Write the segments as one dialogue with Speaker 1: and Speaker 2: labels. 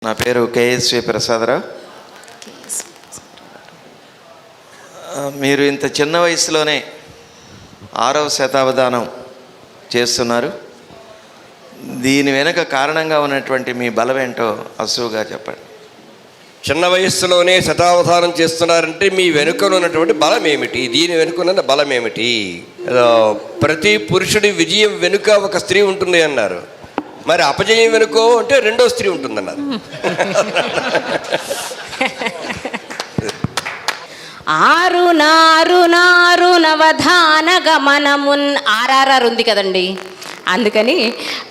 Speaker 1: నా పేరు కేఎస్వి ప్రసాదరావు. మీరు ఇంత చిన్న వయసులోనే 6వ శతావధానం చేస్తున్నారు. దీని వెనుక కారణంగా ఉన్నటువంటి మీ బలం ఏంటో అసువుగా చెప్పండి.
Speaker 2: చిన్న వయస్సులోనే శతావధానం చేస్తున్నారంటే మీ వెనుకలో ఉన్నటువంటి బలం ఏమిటి? దీని వెనుకన్న బలం ఏమిటి? ప్రతి పురుషుడి విజయం వెనుక ఒక స్త్రీ ఉంటుంది అన్నారు. మరి అపజయం వెనుకో అంటే రెండో స్త్రీ ఉంటుందన్నారు.
Speaker 3: ఆరు నారు నారు నవధాన గమనమున్ ఆర్ఆర్ఆర్ ఉంది కదండి, అందుకని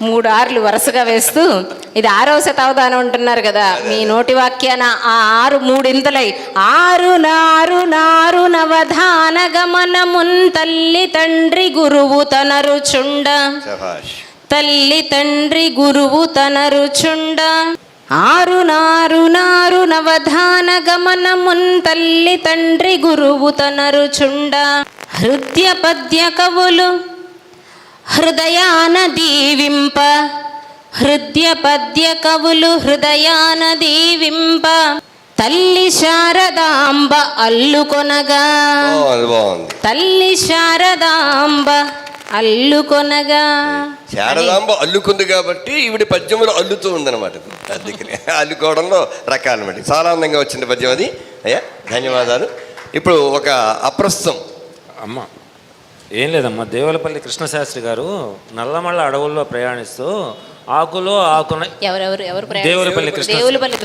Speaker 3: 3 ఆర్లు వరుసగా వేస్తూ ఇది 6వ శతావధానం అంటున్నారు కదా. మీ నోటి వాక్యాన ఆ 6 మూడింతలై ఆరు నారు నారు నవధాన గమనమున్ తల్లి తండ్రి గురువు తనరుచుండ, తల్లి తండ్రి గురువు తనరుచుండ. ఆరు నారు నారు నవధాన గమనమున్ తల్లి తండ్రి గురువు తనరుచుండ. హృదయ పద్య కవులు హృదయాన దీవింప, హృదయ పద్య కవులు హృదయాన దీవింప. తల్లి శారదాంబ అల్లుకొనగా, తల్లి శారదాంబ అల్లుకొనగా.
Speaker 2: శారదాంబ అల్లుకుంది కాబట్టి ఈవిడ పద్యములు అల్లుతూ ఉందన్నమాట. అందుకని అల్లుకోవడంలో రకాలన్నమాట. చాలా అందంగా వచ్చింది పద్యం అది. అయ్యా ధన్యవాదాలు. ఇప్పుడు ఒక అప్రస్తుతం
Speaker 4: అమ్మ ఏం లేదమ్మా, దేవులపల్లి కృష్ణశాస్త్రి గారు నల్లమల్ల అడవుల్లో ప్రయాణిస్తూ ఆకులో ఆకున దేవులపల్లి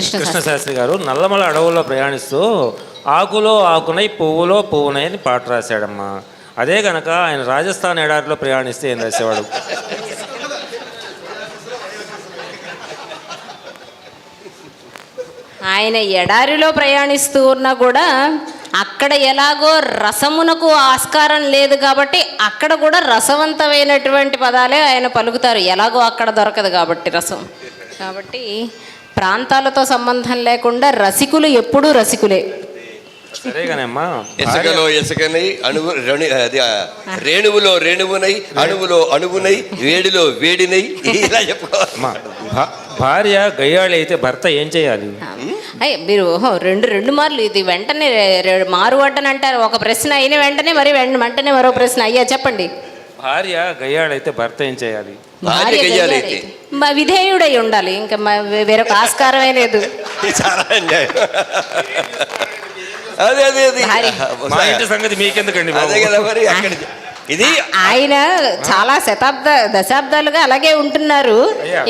Speaker 4: కృష్ణశాస్త్రి గారు నల్లమల్ల అడవుల్లో ప్రయాణిస్తూ ఆకులో ఆకునై పువ్వులో పువ్వునై అని పాట రాశాడమ్మా. అదే కనుక ఆయన రాజస్థాన్ ఎడారిలో ప్రయాణిస్తే ఏం రాసేవాడు?
Speaker 3: ఆయన ఎడారిలో ప్రయాణిస్తూ ఉన్నా కూడా అక్కడ ఎలాగో రసమునకు ఆస్కారం లేదు కాబట్టి అక్కడ కూడా రసవంతమైనటువంటి పదాలే ఆయన పలుకుతారు. ఎలాగో అక్కడ దొరకదు కాబట్టి రసం. కాబట్టి ప్రాంతాలతో సంబంధం లేకుండా రసికులు ఎప్పుడూ రసికులే.
Speaker 4: సరేగానమ్మా,
Speaker 2: ఇసుకలో ఇసుకనై రేణువులో రేణువునై అణువులో అణువునై వేడిలో వేడినై ఇలా చెప్పుకోవాలమ్మా.
Speaker 4: భార్య గయ్యాళి అయితే భర్త ఏం చేయాలి?
Speaker 3: మీరు రెండు మార్లు ఇది వెంటనే మారువడ్డని అంటారు. ఒక ప్రశ్న అయిన వెంటనే మరి వెంటనే మరో ప్రశ్న. అయ్యా చెప్పండి.
Speaker 4: భార్య గయ్యాళి అయితే భర్త ఏం చేయాలి?
Speaker 3: విధేయుడై ఉండాలి. ఇంకా వేరొక ఆస్కారమే లేదు.
Speaker 2: అదే అదే అది
Speaker 4: మా ఇంటి సంగతి మీకెందుకండి?
Speaker 2: అదే కదా మరి. అక్కడ ఇది
Speaker 3: ఆయన చాలా దశాబ్దాలుగా అలాగే ఉంటున్నారు.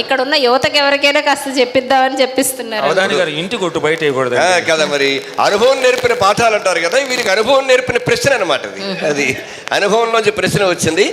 Speaker 3: ఇక్కడ ఉన్న యువతకి ఎవరికైనా కాస్త చెప్పిద్దామని చెప్పిస్తున్నారు.
Speaker 4: ఇంటి కొట్టు బయట
Speaker 2: కదా మరి. అనుభవం నేర్పిన పాఠాలు అంటారు కదా, వీరికి అనుభవం నేర్పిన ప్రశ్న అనమాట. అది అనుభవంలోంచి ప్రశ్న వచ్చింది.